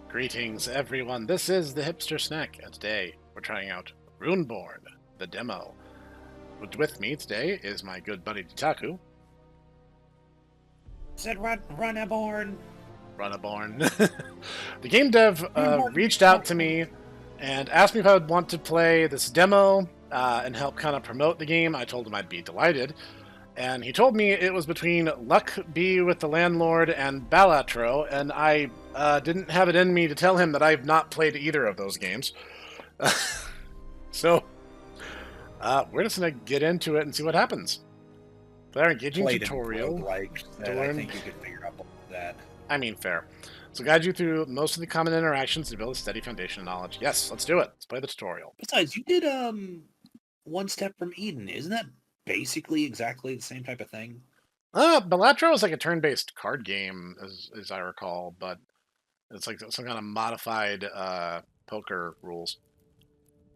Greetings, everyone. This is the Hipster Snek, and today we're trying out Runeborn, the demo. With me today is my good buddy Titaku. Said Runeborn. Runeborn. The game dev reached out to me and asked me if I would want to play this demo and help kind of promote the game. I told him I'd be delighted. And he told me it was between Luck Be with the Landlord and Balatro, and I didn't have it in me to tell him that I've not played either of those games. So, we're just going to get into it and see what happens. Player engaging tutorial. I think you could figure out that. I mean, fair. So guide you through most of the common interactions to build a steady foundation of knowledge. Yes, let's do it. Let's play the tutorial. Besides, you did One Step from Eden. Isn't that basically exactly the same type of thing? Balatro is like a turn-based card game, as I recall, but it's like some kind of modified poker rules.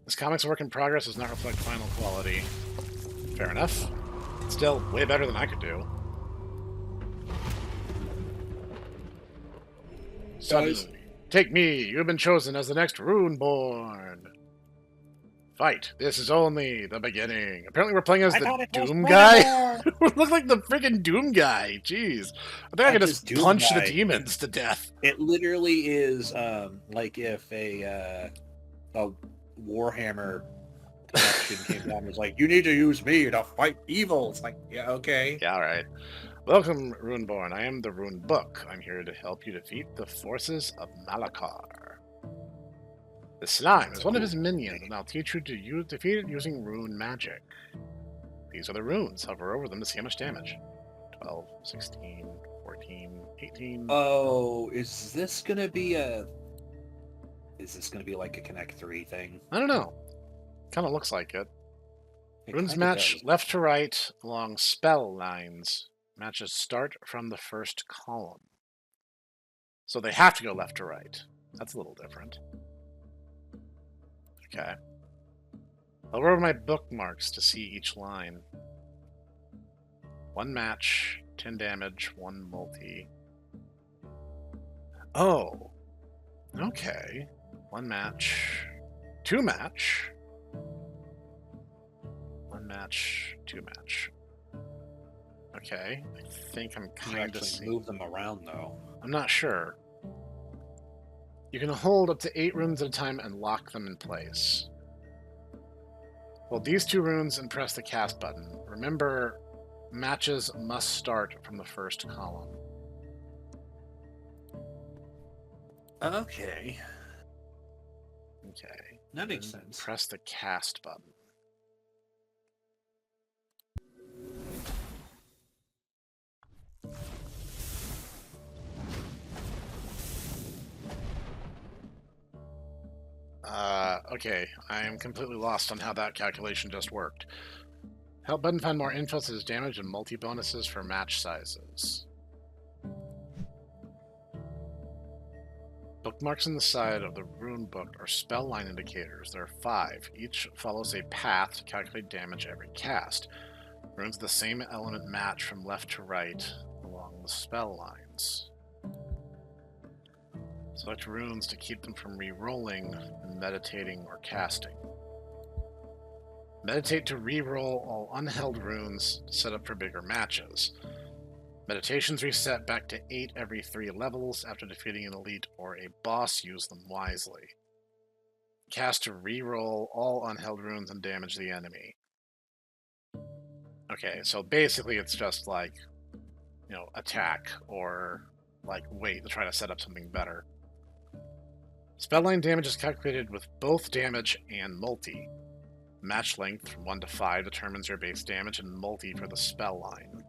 This comic's work in progress does not reflect final quality. Fair enough. Still way better than I could do. Suddenly, take me. You have been chosen as the next Runeborn. Fight. This is only the beginning. Apparently we're playing as the Doom guy. We look like the freaking Doom guy. Jeez. I think I could just punch the demons to death. It literally is like if a Warhammer connection came down and was like, you need to use me to fight evil. It's like, yeah, okay. Yeah, all right. Welcome, Runeborn. I am the Rune Book. I'm here to help you defeat the forces of Malakar. The slime is one of his minions, and I'll teach you to defeat it using rune magic. These are the runes. Hover over them to see how much damage. 12, 16, 14, 18... Oh, is this gonna be like a Connect 3 thing? I don't know. Kind of looks like it. Runes match left to right along spell lines. Matches start from the first column. So they have to go left to right. That's a little different. Okay. I'll go over my bookmarks to see each line. 1 match, 10 damage, 1 multi. Oh. Okay. 1 match, 2 match. 1 match, 2 match. Okay. I think I'm kind of seeing... move them around, though. I'm not sure. You can hold up to 8 runes at a time and lock them in place. Hold these 2 runes and press the cast button. Remember, matches must start from the first column. Okay. Okay. That makes sense. Press the cast button. Okay, I am completely lost on how that calculation just worked. Help button find more info such as damage and multi-bonuses for match sizes. Bookmarks on the side of the rune book are spell line indicators. There are 5. Each follows a path to calculate damage every cast. Runes of the same element match from left to right along the spell lines. Select runes to keep them from re-rolling, meditating, or casting. Meditate to re-roll all unheld runes to set up for bigger matches. Meditations reset back to 8 every 3 levels. After defeating an elite or a boss, use them wisely. Cast to re-roll all unheld runes and damage the enemy. Okay, so basically it's just like, you know, attack or like wait to try to set up something better. Spellline damage is calculated with both damage and multi. Match length from 1 to 5 determines your base damage and multi for the spell line.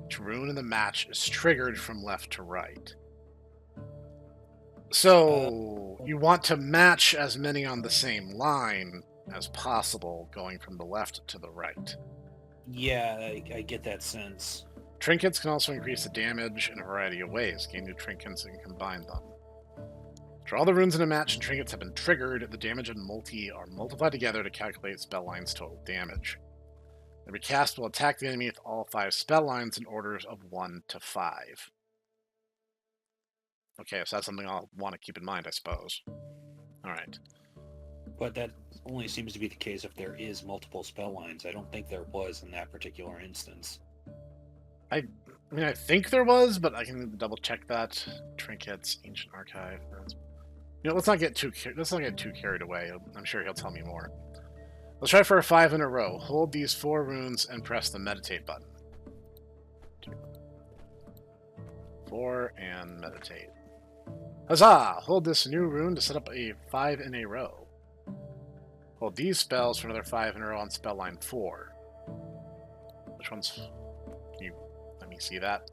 Each rune in the match is triggered from left to right. So you want to match as many on the same line as possible, going from the left to the right. Yeah, I get that sense. Trinkets can also increase the damage in a variety of ways. Gain new trinkets and combine them. After all the runes in a match and trinkets have been triggered, the damage and multi are multiplied together to calculate spell line's total damage. Every cast will attack the enemy with all 5 spell lines in orders of 1 to 5. Okay, so that's something I'll want to keep in mind, I suppose. Alright. But that only seems to be the case if there is multiple spell lines. I don't think there was in that particular instance. I mean, I think there was, but I can double check that. Trinkets, ancient archive. You know, let's not get too carried away. I'm sure he'll tell me more. Let's try for a 5 in a row. Hold these 4 runes and press the meditate button. 4 and meditate. Huzzah! Hold this new rune to set up a 5 in a row. Hold these spells for another 5 in a row on spell line 4. Which one's... Can you let me see that?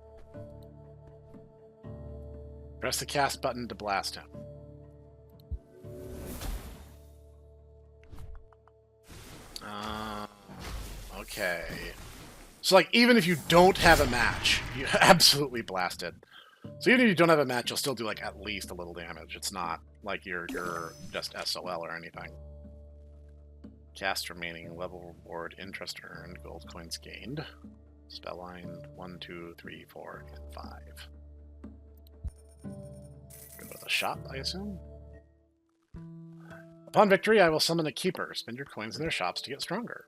Press the cast button to blast him. Okay. So, like, even if you don't have a match, you absolutely blasted. So even if you don't have a match, you'll still do, like, at least a little damage. It's not like you're just SOL or anything. Cast remaining, level reward, interest earned, gold coins gained. Spell line 1, 2, 3, 4, and 5. Go to the shop, I assume. Upon victory, I will summon a keeper. Spend your coins in their shops to get stronger.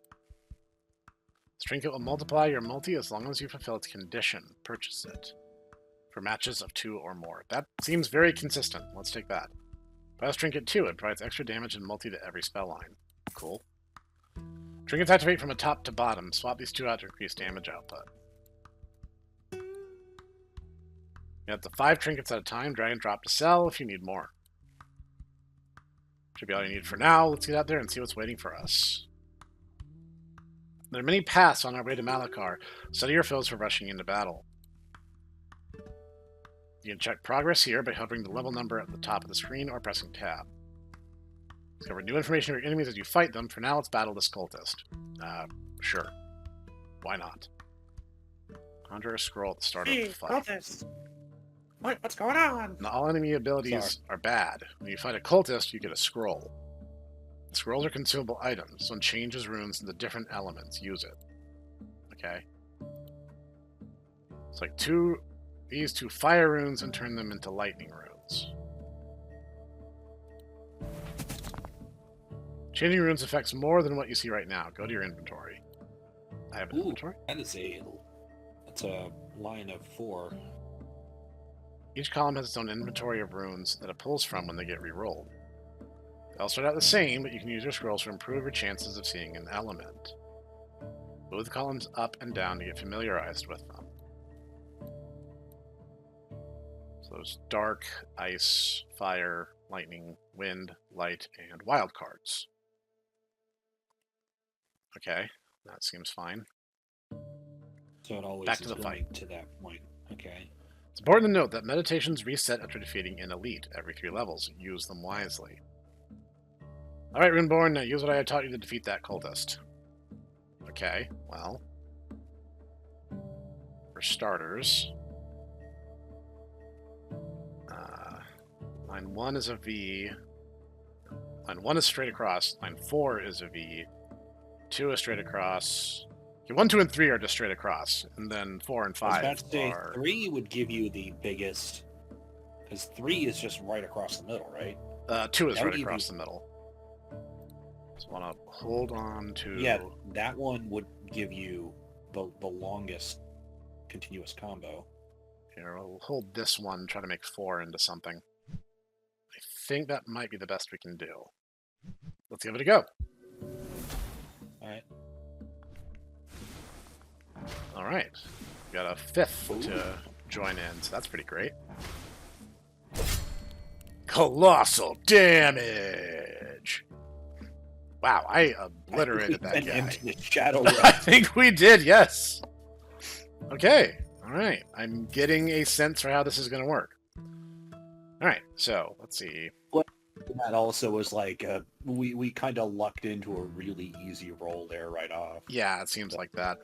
This trinket will multiply your multi as long as you fulfill its condition. Purchase it. For matches of 2 or more. That seems very consistent. Let's take that. Buy this trinket 2. It provides extra damage and multi to every spell line. Cool. Trinkets activate from a top to bottom. Swap these 2 out to increase damage output. You have the 5 trinkets at a time. Drag and drop to sell if you need more. Should be all you need for now. Let's get out there and see what's waiting for us. There are many paths on our way to Malachar. Study your foes for rushing into battle. You can check progress here by hovering the level number at the top of the screen or pressing tab. Discover new information of your enemies as you fight them. For now, let's battle this cultist. Sure. Why not? Conjure a scroll at the start of the fight. Cultist. What's going on? Not all enemy abilities are bad. When you fight a cultist, you get a scroll. The scrolls are consumable items. One changes runes into different elements. Use it. Okay. It's like these 2 fire runes and turn them into lightning runes. Changing runes affects more than what you see right now. Go to your inventory. I have an inventory. That's a line of 4. Each column has its own inventory of runes that it pulls from when they get re-rolled. They all start out the same, but you can use your scrolls to improve your chances of seeing an element. Move the columns up and down to get familiarized with them. So there's dark, ice, fire, lightning, wind, light, and wild cards. Okay, that seems fine. So it always Back to is the going fight. to that point. Okay. It's important to note that meditations reset after defeating an elite every 3 levels. Use them wisely. Alright, Runeborn, now use what I had taught you to defeat that cultist. Okay, well. For starters... line 1 is a V. Line 1 is straight across. Line 4 is a V. 2 is straight across. Okay, 1, 2, and 3 are just straight across. And then 4 and 5 I was about to say, are... 3 would give you the biggest... Because 3 is just right across the middle, right? 2 is That would right give across you- the middle. So I want to hold on to... Yeah, that one would give you the longest continuous combo. Here, we'll hold this one, try to make 4 into something. I think that might be the best we can do. Let's give it a go. Alright. Alright. We got a 5th to join in, so that's pretty great. Colossal damage! Wow, I obliterated that guy. Into the shadow I realm. think we did, yes. Okay, alright. I'm getting a sense for how this is going to work. Alright, so, let's see. That also was like, we kind of lucked into a really easy roll there right off. Yeah, it seems like that.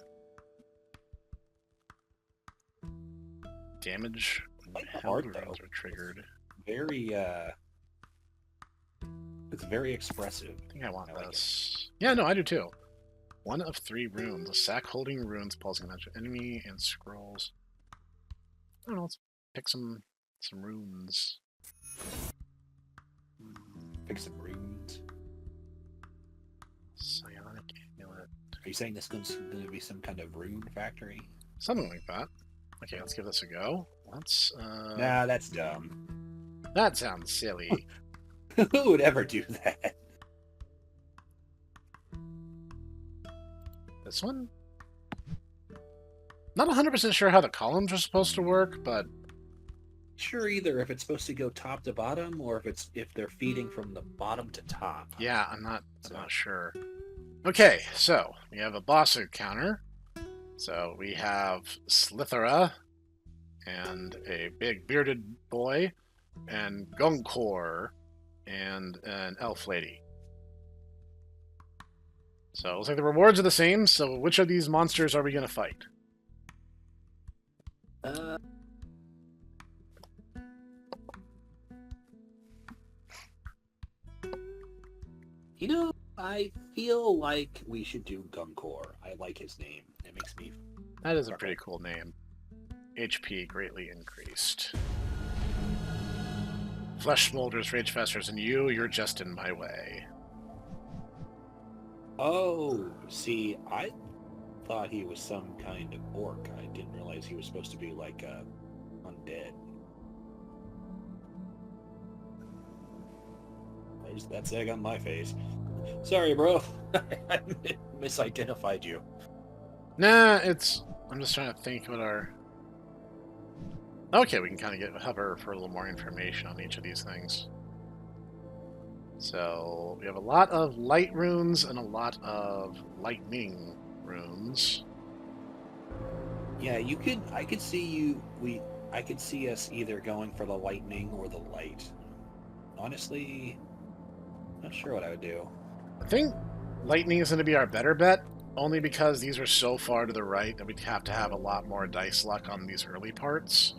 Damage when Like the held art, though. runes are triggered. Very, it's very expressive. I think I want like this. Yeah, no, I do too. 1 of 3 runes. A sack holding runes pulsing an enemy and scrolls. I don't know, let's pick some Some runes. Fix some runes. Psionic amulet. Are you saying this is going to be some kind of rune factory? Something like that. Okay, let's give this a go. Let's. Nah, that's dumb. That sounds silly. Who would ever do that? This one? Not 100% sure how the columns are supposed to work, but Sure, either if it's supposed to go top to bottom, or if they're feeding from the bottom to top. yeah, I'm not sure. Okay, so we have a boss encounter. So we have Slithera and a big bearded boy and Gunkor and an elf lady. So it looks like the rewards are the same, so which of these monsters are we going to fight? You know, I feel like we should do Gunkor. I like his name. It makes me... That is a pretty cool name. HP greatly increased. Flesh smolders, rage festers, and you're just in my way. Oh, see, I thought he was some kind of orc. I didn't realize he was supposed to be like undead. There's that egg on my face. Sorry, bro. I misidentified you. Nah, I'm just trying to think what our... Okay, we can kind of have her for a little more information on each of these things. So, we have a lot of light runes and a lot of lightning runes. Yeah, I could see us either going for the lightning or the light. Honestly, not sure what I would do. I think lightning is going to be our better bet, only because these are so far to the right that we'd have to have a lot more dice luck on these early parts.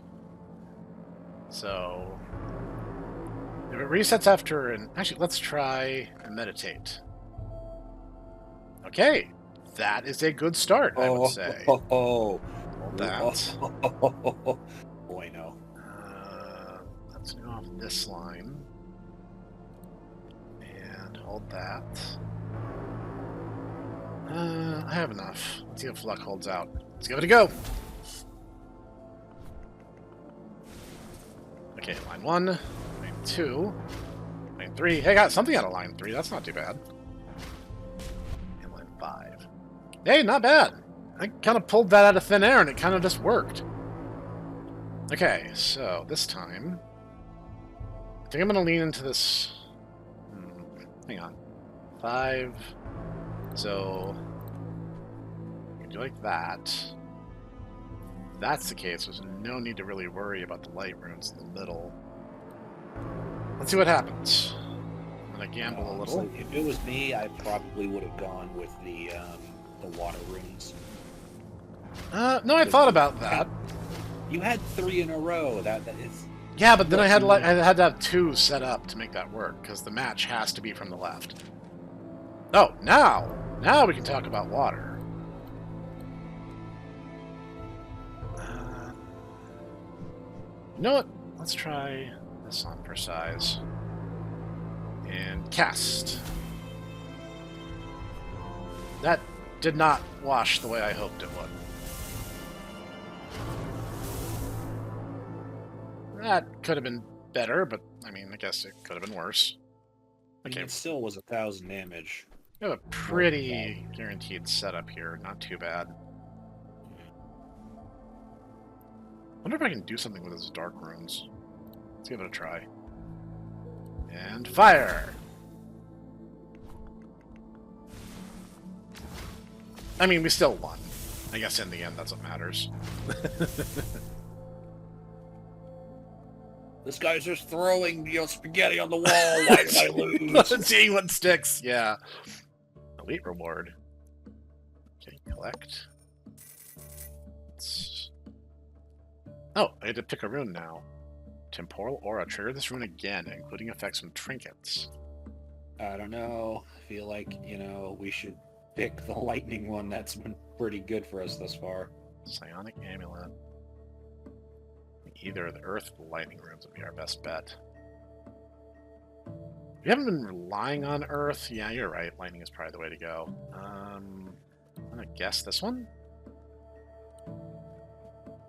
So, if it resets after actually, let's try and meditate. Okay, that is a good start, I would say. Hold that. Boy, no. Let's go off this line. And hold that. I have enough. Let's see if luck holds out. Let's give it a go. Okay, line 1, line 2, line 3. Hey, got something out of line 3. That's not too bad. And line 5. Hey, not bad. I kind of pulled that out of thin air, and it kind of just worked. Okay, so this time, I think I'm going to lean into this. Hang on. 5. So, you can do like that. If that's the case, there's no need to really worry about the light runes in the middle. Let's see what happens. I'm going to gamble a little. If it was me, I probably would have gone with the water runes. No, I thought about that. You had 3 in a row. That is. Yeah, but then I had to have 2 set up to make that work because the match has to be from the left. Oh, now we can talk about water. You know what? Let's try this on for size. And cast. That did not wash the way I hoped it would. That could have been better, but I mean, I guess it could have been worse. Okay. It still was 1,000 damage. We have a pretty guaranteed setup here. Not too bad. Wonder if I can do something with those dark runes. Let's give it a try. And fire! I mean, we still won. I guess in the end, that's what matters. This guy's just throwing spaghetti on the wall. Why did I lose? Seeing what sticks, yeah. Elite reward. Okay, collect. Oh, I had to pick a rune now. Temporal Aura. Trigger this rune again, including effects from trinkets. I don't know. I feel like, we should pick the lightning one. That's been pretty good for us thus far. Psionic Amulet. either of the earth lightning runes would be our best bet. We haven't been relying on earth. Yeah, you're right. Lightning is probably the way to go. I'm gonna guess this one.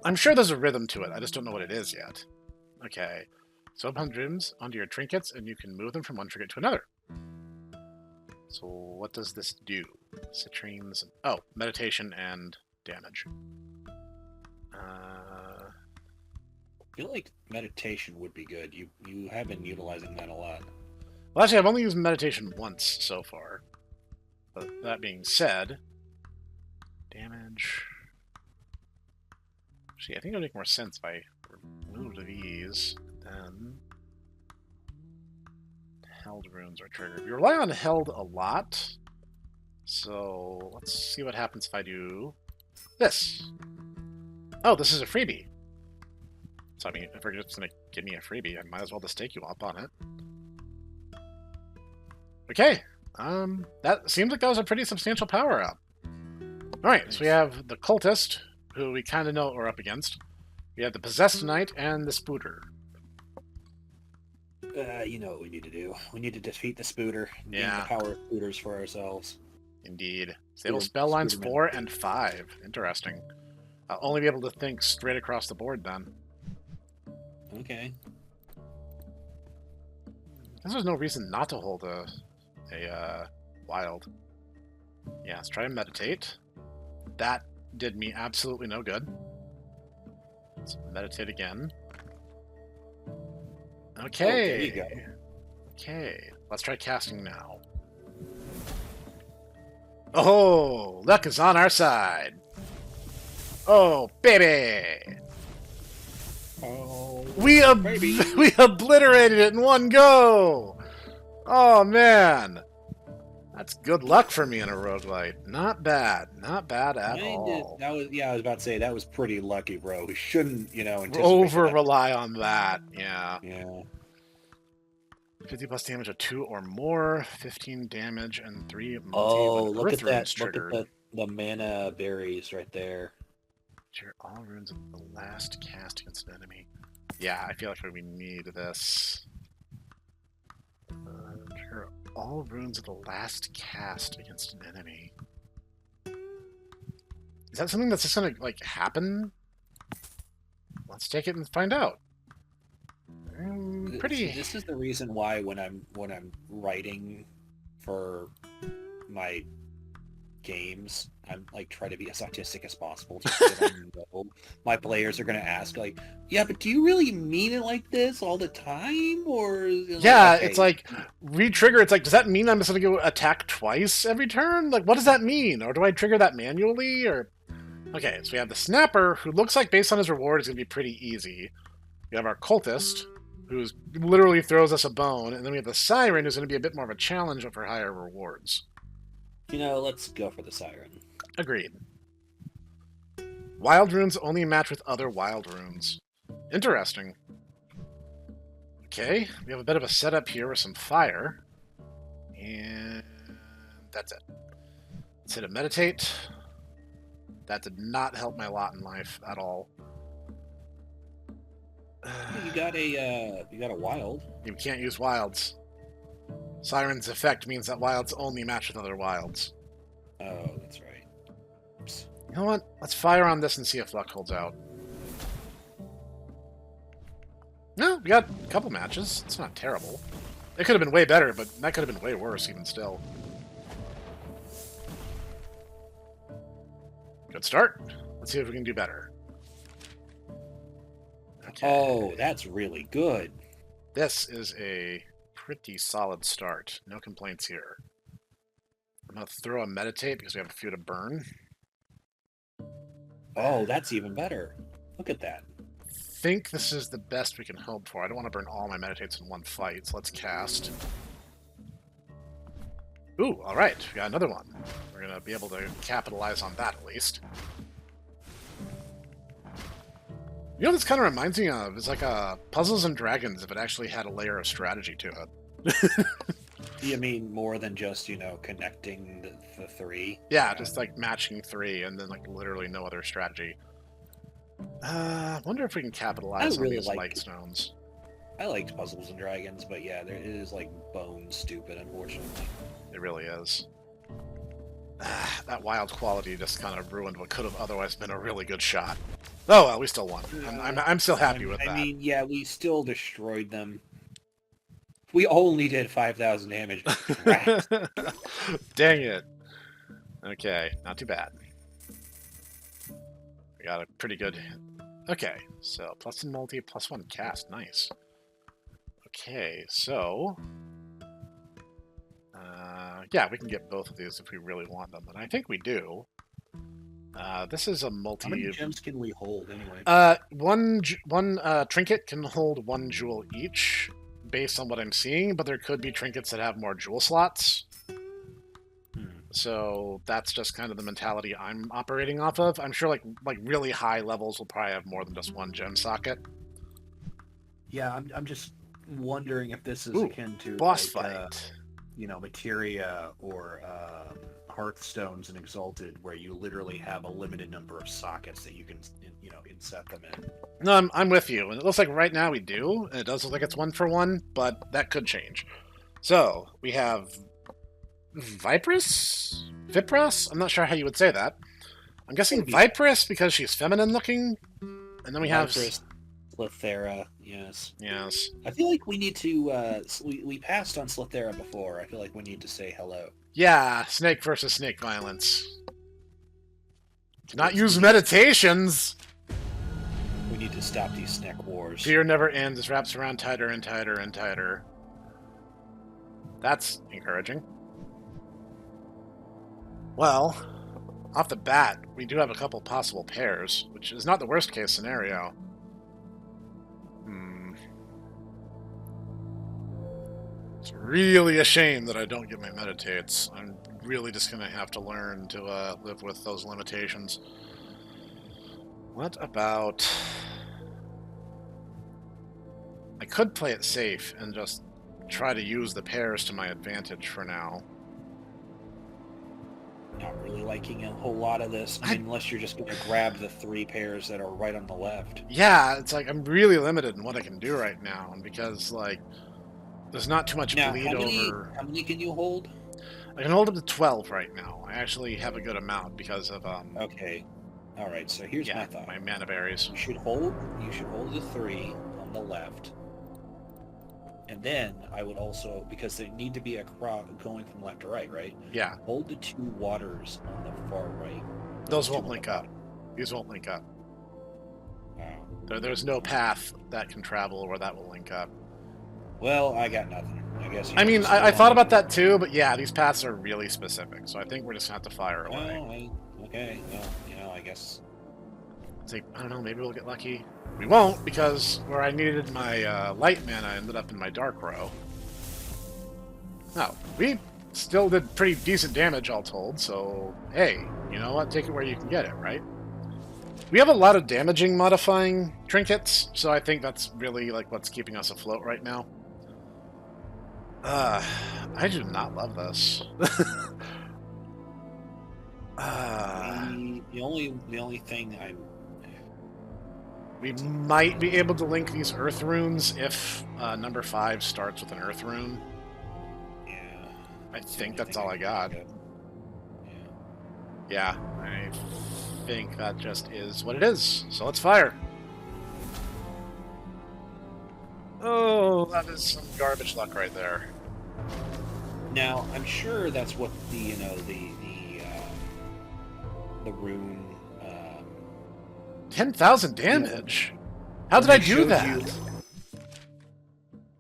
I'm sure there's a rhythm to it. I just don't know what it is yet. Okay. So upon dreams onto your trinkets, and you can move them from one trinket to another. So what does this do? Citrines. Oh, meditation and damage. I feel like meditation would be good. You have been utilizing that a lot. Well, actually, I've only used meditation once so far. But that being said, damage. Actually, I think it would make more sense if I removed these, then held runes are triggered. We rely on held a lot, so let's see what happens if I do this. Oh, this is a freebie. So, I mean, if we're just going to give me a freebie, I might as well just take you up on it. Okay. That seems like that was a pretty substantial power-up. Alright, so we have the Cultist, who we kind of know what we're up against. We have the Possessed Knight and the Spooter. You know what we need to do. We need to defeat the Spooter. And gain Yeah. the power of Spooters for ourselves. Indeed. Stable spell lines Spooderman. 4 and 5. Interesting. I'll only be able to think straight across the board then. Okay. There's no reason not to hold a wild. Yeah, let's try and meditate. That did me absolutely no good. Let's meditate again. Okay. Oh, there you go. Okay, let's try casting now. Oh, luck is on our side. Oh, baby! Oh, We baby. we obliterated it in one go! Oh, man. That's good luck for me in a roguelite. Not bad. Not bad at all. That was, yeah, I was about to say, that was pretty lucky, bro. We shouldn't, anticipate Over that. rely on that. Yeah. Yeah. 50 plus damage of 2 or more, 15 damage, and 3 multi Oh, when look earth at that. runes Look at triggered. the mana berries right there. Trigger all runes of the last cast against an enemy. Yeah, I feel like we need this. Trigger all runes of the last cast against an enemy. Is that something that's just gonna happen? Let's take it and find out. Pretty. See, this is the reason why when I'm writing for my games, I'm try to be as artistic as possible. Just so that I know my players are going to ask, yeah, but do you really mean it like this all the time, or Yeah, okay. it's like re-trigger. It's like, does that mean I'm just gonna go attack twice every turn? Like, what does that mean? Or do I trigger that manually? Or okay, so we have the Snapper, who looks like based on his reward is gonna be pretty easy. We have our Cultist, who literally throws us a bone, and then we have the Siren, who's gonna be a bit more of a challenge for higher rewards. Let's go for the Siren. Agreed. Wild runes only match with other wild runes. Interesting. Okay, we have a bit of a setup here with some fire. And that's it. Let's hit a meditate. That did not help my lot in life at all. You got a wild. You can't use wilds. Siren's effect means that wilds only match with other wilds. Oh, that's right. Oops. You know what? Let's fire on this and see if luck holds out. No, we got a couple matches. It's not terrible. It could have been way better, but that could have been way worse even still. Good start. Let's see if we can do better. Okay. Oh, that's really good. This is a pretty solid start. No complaints here. I'm going to throw a meditate because we have a few to burn. Oh, that's even better. Look at that. I think this is the best we can hope for. I don't want to burn all my meditates in one fight, so let's cast. Ooh, alright, we got another one. We're going to be able to capitalize on that at least. You know what this kind of reminds me of? It's like Puzzles and Dragons if it actually had a layer of strategy to it. You mean more than just, connecting the three? Yeah, just like matching 3 and then literally no other strategy. I wonder if we can capitalize on really these like light it. stones. I liked Puzzles and Dragons, but yeah, it is like bone stupid, unfortunately. It really is. That wild quality just kind of ruined what could have otherwise been a really good shot. Oh well, we still won. I'm still happy with that. I mean, yeah, we still destroyed them. We only did 5,000 damage. Crap. Dang it. Okay, not too bad. We got a pretty good... Okay, so plus in multi, plus one cast. Nice. Okay, so... yeah, we can get both of these if we really want them, and I think we do. This is a multi... How many gems can we hold, anyway? One trinket can hold one jewel each, based on what I'm seeing, but there could be trinkets that have more jewel slots. So that's just kind of the mentality I'm operating off of. I'm sure like really high levels will probably have more than just one gem socket. Yeah, I'm just wondering if this is Ooh, akin to boss like, fight. Materia or Hearthstones and Exalted, where you literally have a limited number of sockets that you can, inset them in. No, I'm with you. And it looks like right now we do. And it does look like it's 1-for-1, but that could change. So we have Vipras? I'm not sure how you would say that. I'm guessing Vipras because she's feminine looking. And then we have... Slithera, yes. Yes. I feel like we need to, we passed on Slithera before. I feel like we need to say hello. Yeah, snake versus snake violence. Do not use meditations! We need to stop these snack wars. Fear never ends. This wraps around tighter and tighter and tighter. That's encouraging. Well, off the bat, we do have a couple possible pairs, which is not the worst case scenario. It's really a shame that I don't get my meditates. I'm really just going to have to learn to live with those limitations. What about... I could play it safe and just try to use the pairs to my advantage for now. Not really liking a whole lot of this. I mean, unless you're just going to grab the 3 pairs that are right on the left. Yeah, it's like I'm really limited in what I can do right now, and because like there's not too much bleed over. How many can you hold? I can hold up to 12 right now. I actually have a good amount because of Okay, all right. So here's my thought. My mana berries. You should hold the 3 on the left, and then I would also, because they need to be a crop going from left to right, right? Yeah. Hold the 2 waters on the far right. Those won't link up. These won't link up. There's no path that can travel where that will link up. Well, I got nothing. I guess. I mean, I thought about that too, but yeah, these paths are really specific, so I think we're just gonna have to fire away. Okay. Well, I guess. It's like, I don't know, maybe we'll get lucky. We won't, because where I needed my light mana ended up in my dark row. No, we still did pretty decent damage all told, so hey, you know what? Take it where you can get it, right? We have a lot of damaging modifying trinkets, so I think that's really like what's keeping us afloat right now. I do not love this. The only thing we might be able to link these earth runes if number 5 starts with an earth rune. Yeah. I think that's all I got. Yeah, I think that just is what it is. So let's fire. Oh, that is some garbage luck right there. Now, I'm sure that's what the rune. 10,000 damage. How did I do that?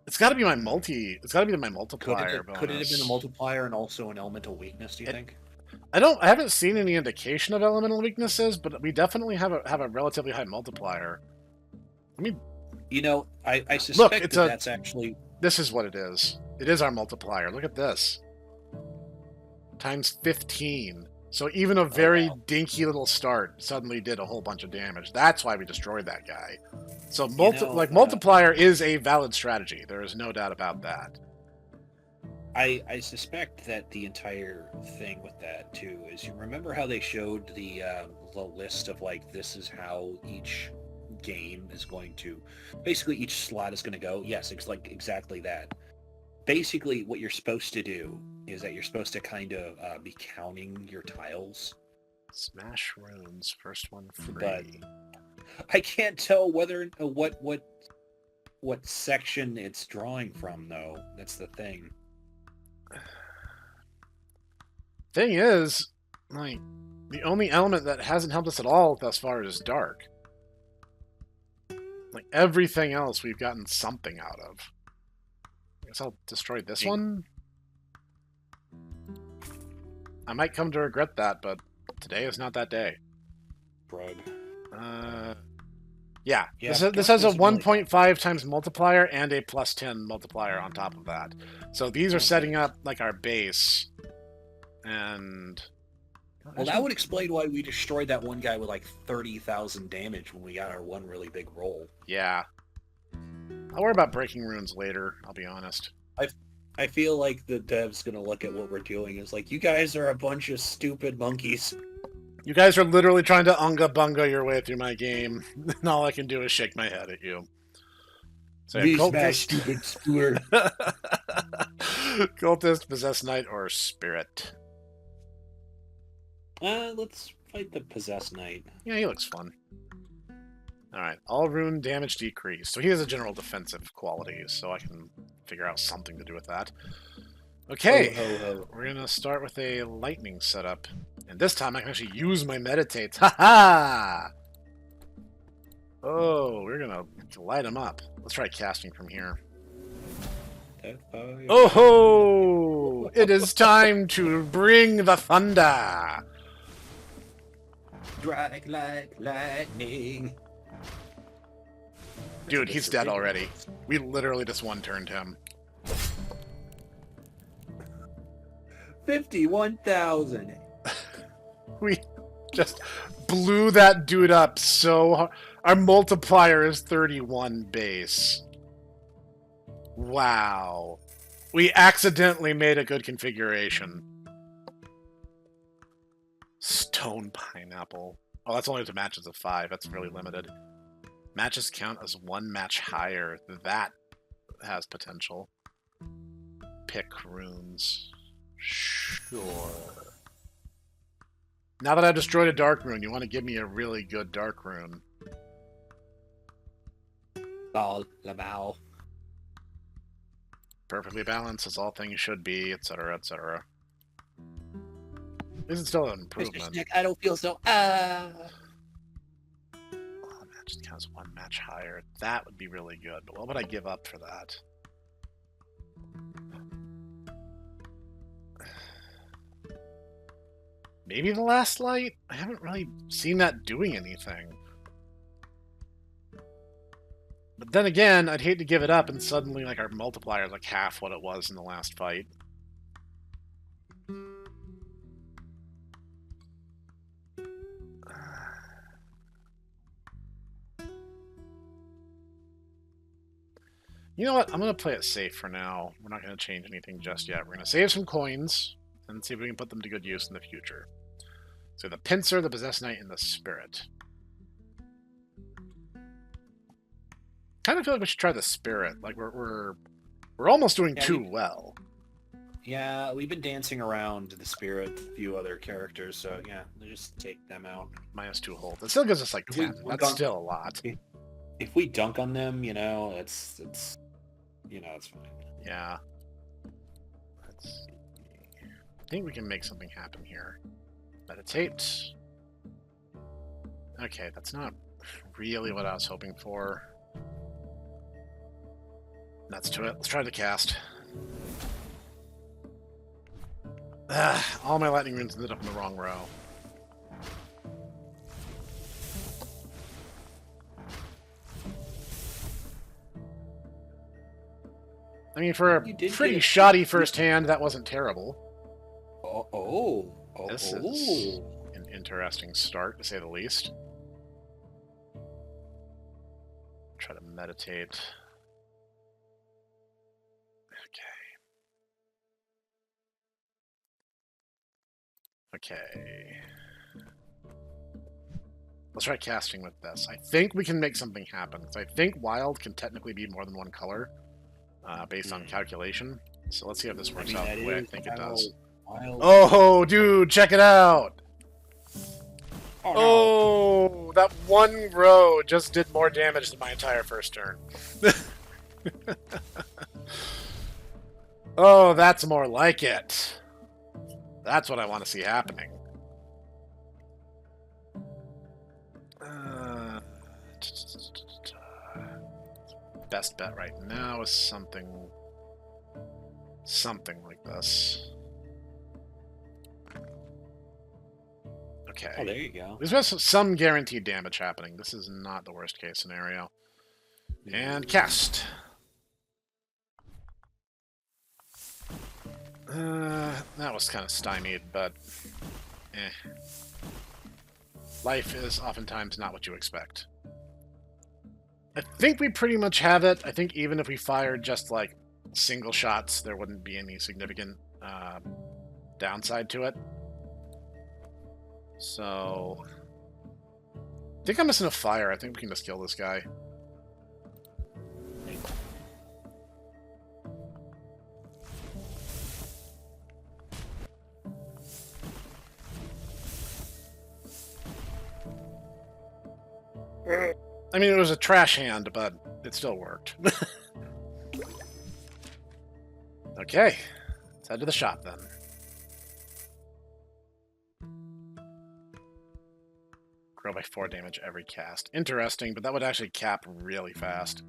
It's got to be my multi. It's got to be my multiplier bonus. Could it have been a multiplier and also an elemental weakness? Do you think? I haven't seen any indication of elemental weaknesses, but we definitely have a relatively high multiplier. I mean, I suspect look, that's actually. This is what it is. It is our multiplier. Look at this. Times 15. So even a very dinky little start suddenly did a whole bunch of damage. That's why we destroyed that guy. So multiplier is a valid strategy. There is no doubt about that. I suspect that the entire thing with that too is, you remember how they showed the list of like, this is how each game is going to, basically each slot is going to go. Yes, it's like exactly that. Basically, what you're supposed to do is that you're supposed to kind of be counting your tiles. Smash runes, first one free. But I can't tell whether what section it's drawing from, though. That's the thing. Thing is, like, the only element that hasn't helped us at all thus far is dark. Like, everything else we've gotten something out of. I guess I'll destroy this one. I might come to regret that, but today is not that day. Brug. Yeah. Yeah, This has a 1.5 times multiplier and a plus 10 multiplier on top of that. So these are setting up, like, our base. And... Well, that would explain why we destroyed that one guy with like 30,000 damage when we got our one really big roll. Yeah. I'll worry about breaking runes later, I'll be honest. I feel like the dev's gonna look at what we're doing as like, you guys are a bunch of stupid monkeys. You guys are literally trying to unga-bunga your way through my game, and all I can do is shake my head at you. So, yeah, Smash, stupid skewer. Cultist, Possessed Knight, or Spirit? Let's fight the Possessed Knight. Yeah, he looks fun. Alright, all rune damage decreased. So he has a general defensive quality, so I can figure out something to do with that. Okay, Ho, ho, ho. We're gonna start with a lightning setup. And this time I can actually use my meditates. Ha-ha! Oh, we're gonna light him up. Let's try casting from here. Oh ho! It is time to bring the thunder! Strike like lightning. Dude, he's dead already. We literally just one-turned him. 51,000. We just blew that dude up so hard. Our multiplier is 31 base. Wow. We accidentally made a good configuration. Stone pineapple. Oh, that's only to matches of 5. That's really limited. Matches count as one match higher. That has potential. Pick runes. Sure. Now that I've destroyed a dark rune, you want to give me a really good dark rune. Ball, Labao. Perfectly balanced as all things should be, etc., etc. This is still an Hipster improvement. Snek, I don't feel so. Oh, match counts one match higher. That would be really good, but what would I give up for that? Maybe the last light? I haven't really seen that doing anything. But then again, I'd hate to give it up and suddenly like our multiplier is like half what it was in the last fight. You know what? I'm going to play it safe for now. We're not going to change anything just yet. We're going to save some coins and see if we can put them to good use in the future. So the Pincer, the Possessed Knight, and the Spirit. Kind of feel like we should try the Spirit. Like we're almost doing too well. Yeah, we've been dancing around the Spirit, a few other characters, so yeah, just take them out. -2 hold. It still gives us like 10. That's still a lot. If we dunk on them, you know, it's it's fine. Yeah. Let's see. I think we can make something happen here. Meditate. Okay, that's not really what I was hoping for. That's to it. Let's try the cast. All my lightning runes ended up in the wrong row. I mean, for a pretty shoddy first hand, that wasn't terrible. This is an interesting start, to say the least. Try to meditate. Okay. Okay. Let's try casting with this. I think we can make something happen. So I think wild can technically be more than one color, based on calculation. So let's see if this works out the way I think it does. Wild. Oh, dude, check it out! Oh, no. Oh, that one row just did more damage than my entire first turn. Oh, that's more like it. That's what I want to see happening. Best bet right now is something like this. Okay. Oh, there you go. There's some guaranteed damage happening. This is not the worst case scenario. And cast. That was kind of stymied, but life is oftentimes not what you expect. I think we pretty much have it. I think even if we fired just like single shots, there wouldn't be any significant downside to it. So I think I'm missing a fire. I think we can just kill this guy. I mean, it was a trash hand, but it still worked. Okay, let's head to the shop then. Grow by 4 damage every cast. Interesting, but that would actually cap really fast.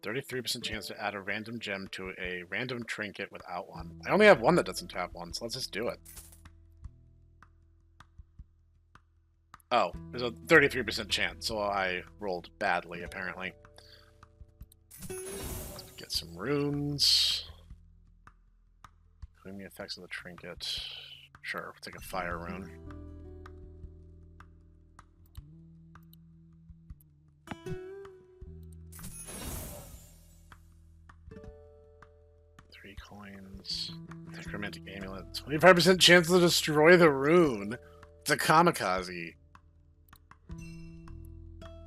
33% chance to add a random gem to a random trinket without one. I only have one that doesn't have one, so let's just do it. Oh, there's a 33% chance, so I rolled badly, apparently. Get some runes. Including the effects of the trinket. Sure, we'll take a fire rune. Coins. Necromantic amulet. 25% chance to destroy the rune. It's a kamikaze.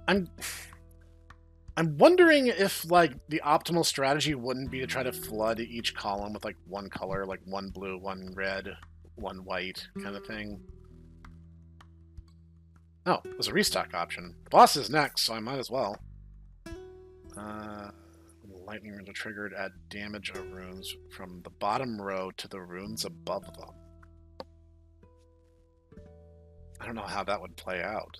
I'm wondering if like the optimal strategy wouldn't be to try to flood each column with like one color, like one blue, one red, one white kind of thing. Oh, there's a restock option. The boss is next, so I might as well. Lightning runes are triggered, add damage of runes from the bottom row to the runes above them. I don't know how that would play out.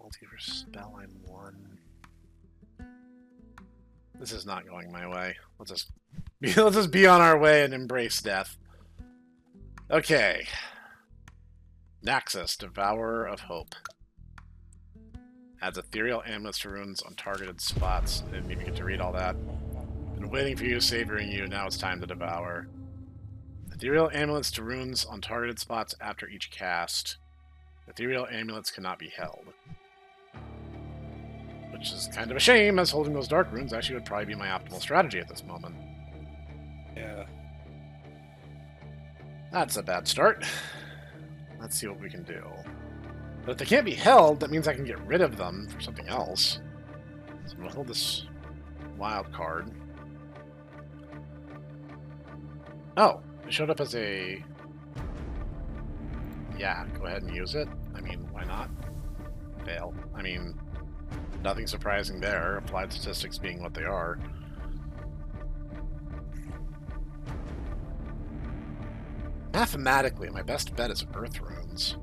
Multiverse spell line 1. This is not going my way. Let's just be on our way and embrace death. Okay. Naxos, Devourer of Hope. Adds ethereal amulets to runes on targeted spots. I didn't even get to read all that. Been waiting for you, savoring you. Now it's time to devour. Ethereal amulets to runes on targeted spots after each cast. Ethereal amulets cannot be held. Which is kind of a shame, as holding those dark runes actually would probably be my optimal strategy at this moment. Yeah. That's a bad start. Let's see what we can do. But if they can't be held, that means I can get rid of them for something else. So I'm going to hold this wild card. Oh, it showed up as a... Yeah, go ahead and use it. I mean, why not? Fail. I mean, nothing surprising there, applied statistics being what they are. Mathematically, my best bet is Earth Runes.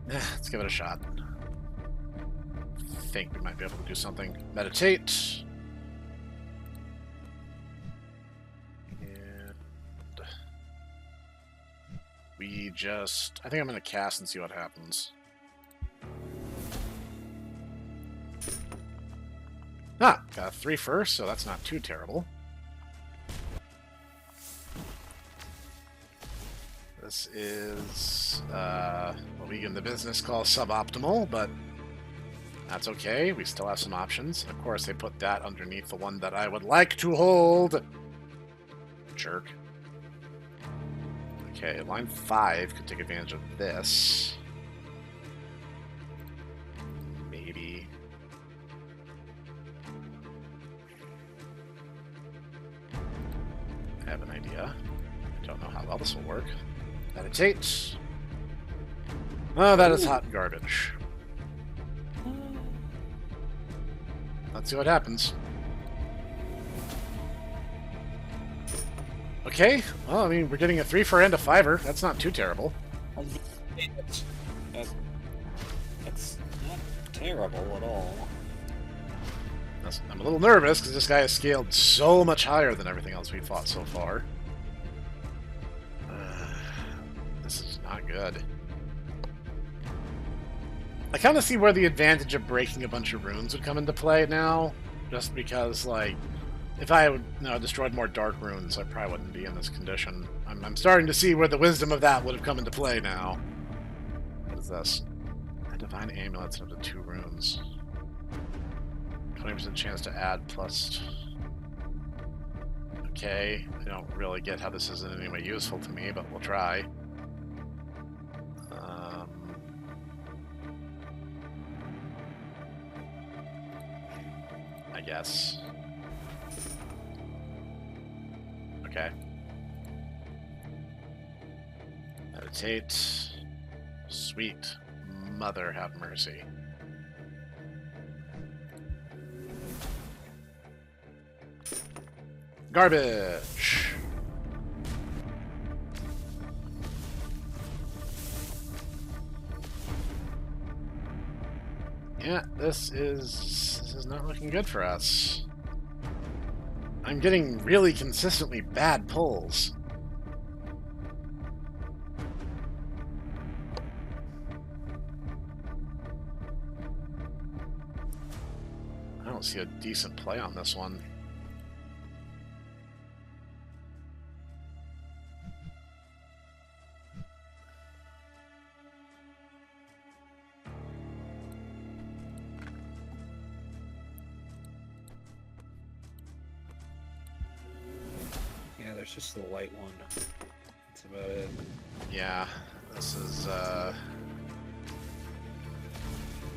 Let's give it a shot. I think we might be able to do something. Meditate. And we just... I think I'm going to cast and see what happens. Ah, got 3 first, so that's not too terrible. This is what we in the business call suboptimal, but That's okay. We still have some options. Of course, they put that underneath the one that I would like to hold. Jerk. Okay, line 5 could take advantage of this. Maybe. I have an idea. I don't know how well this will work. Meditate. Oh, that is hot garbage. Let's see what happens. Okay, well, I mean, we're getting a 3 for and a 5-er. That's not too terrible. That's not terrible at all. I'm a little nervous because this guy has scaled so much higher than everything else we've fought so far. This is not good. I kind of see where the advantage of breaking a bunch of runes would come into play now, just because, like, if I had destroyed more dark runes, I probably wouldn't be in this condition. I'm starting to see where the wisdom of that would have come into play now. What is this? A divine amulets up to 2 runes. 20% chance to add plus... Okay, I don't really get how this is in any way useful to me, but we'll try. I guess. Okay. Meditate. Sweet mother have mercy. Garbage! Yeah, this is not looking good for us. I'm getting really consistently bad pulls. I don't see a decent play on this one. Yeah, there's just the white one. That's about it. Yeah, this is,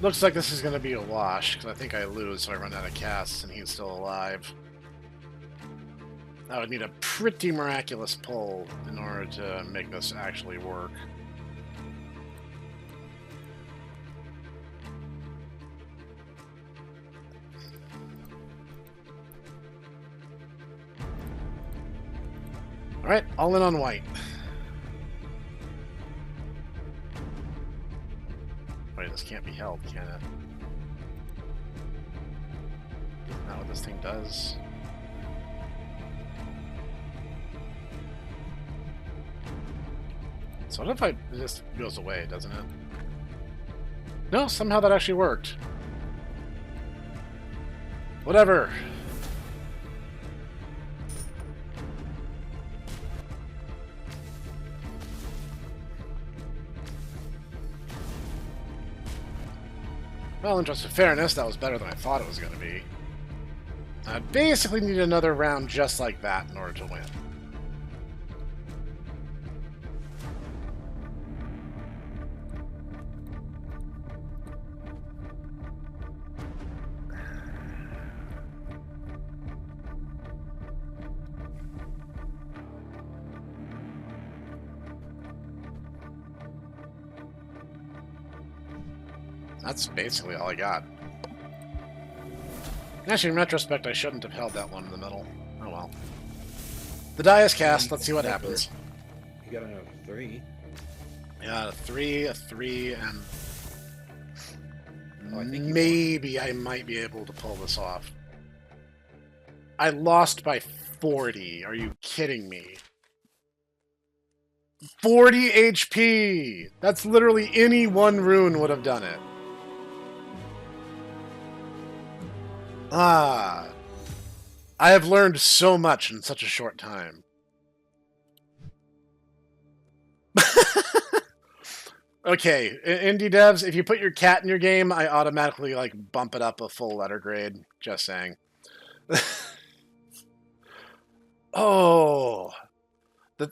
looks like this is going to be a wash, because I think I lose, so I run out of casts, and he's still alive. I would need a pretty miraculous pull in order to make this actually work. Alright, all in on white. Wait, this can't be held, can it? Isn't that what this thing does? So what if it just goes away, doesn't it? No, somehow that actually worked. Whatever. Well, in interest of fairness, that was better than I thought it was going to be. I basically need another round just like that in order to win. That's basically all I got. Actually, in retrospect, I shouldn't have held that one in the middle. Oh well. The die is cast. Let's see what happens. You got another 3. Yeah, a 3, and Oh, I think maybe I might be able to pull this off. I lost by 40. Are you kidding me? 40 HP! That's literally any one rune would have done it. Ah. I have learned so much in such a short time. Okay, indie devs, if you put your cat in your game, I automatically like bump it up a full letter grade. Just saying. Oh, the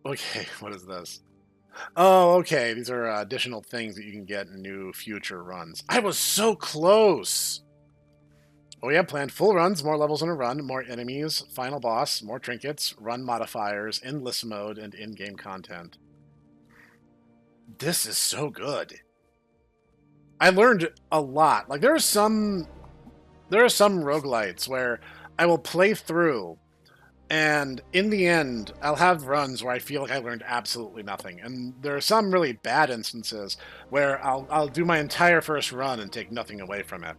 okay. What is this? Oh, okay. These are additional things that you can get in new future runs. I was so close. Oh yeah, planned full runs, more levels in a run, more enemies, final boss, more trinkets, run modifiers, endless mode, and in-game content. This is so good. I learned a lot. Like there are some roguelites where I will play through and in the end I'll have runs where I feel like I learned absolutely nothing. And there are some really bad instances where I'll do my entire first run and take nothing away from it.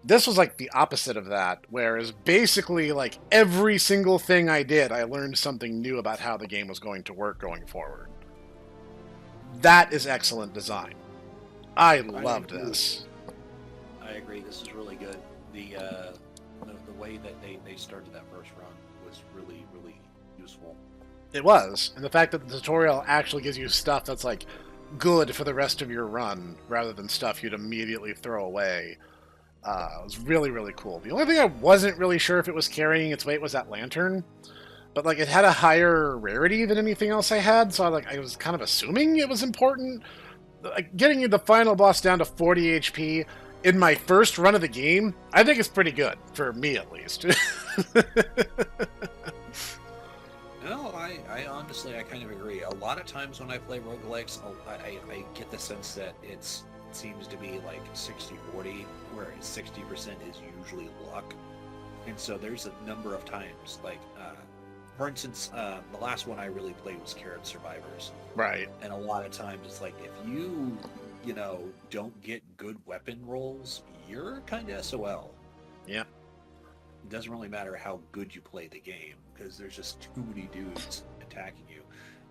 This was like the opposite of that, whereas basically like every single thing I did, I learned something new about how the game was going to work going forward. That is excellent design. I loved this. I agree. This is really good. The way that they started that first run was really, really useful. It was. And the fact that the tutorial actually gives you stuff that's like good for the rest of your run rather than stuff you'd immediately throw away. It was really, really cool. The only thing I wasn't really sure if it was carrying its weight was that lantern. But like it had a higher rarity than anything else I had, so I was kind of assuming it was important. Like getting the final boss down to 40 HP in my first run of the game, I think it's pretty good, for me at least. No, I honestly, I kind of agree. A lot of times when I play roguelikes, I get the sense that it seems to be like 60-40, where 60% is usually luck. And so there's a number of times, like, for instance, the last one I really played was Carrot Survivors. Right. And a lot of times it's like, if you don't get good weapon rolls, you're kind of SOL. Yeah. It doesn't really matter how good you play the game, because there's just too many dudes attacking you.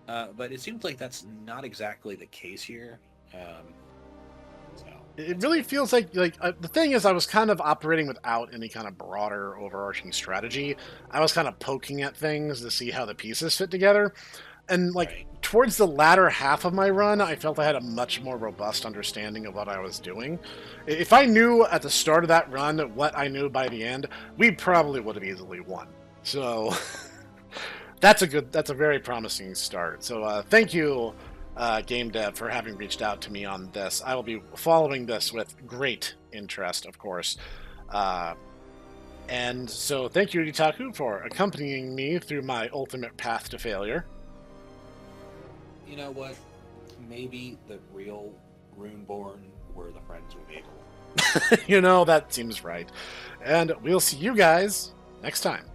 But it seems like that's not exactly the case here. It really feels like the thing is I was kind of operating without any kind of broader overarching strategy. I was kind of poking at things to see how the pieces fit together. And towards the latter half of my run, I felt I had a much more robust understanding of what I was doing. If I knew at the start of that run what I knew by the end, we probably would have easily won. So that's a very promising start. So thank you, Game Dev, for having reached out to me on this. I will be following this with great interest, of course. And so thank you, Itaku, for accompanying me through my ultimate path to failure. You know what? Maybe the real Runeborn were the friends we made. That seems right. And we'll see you guys next time.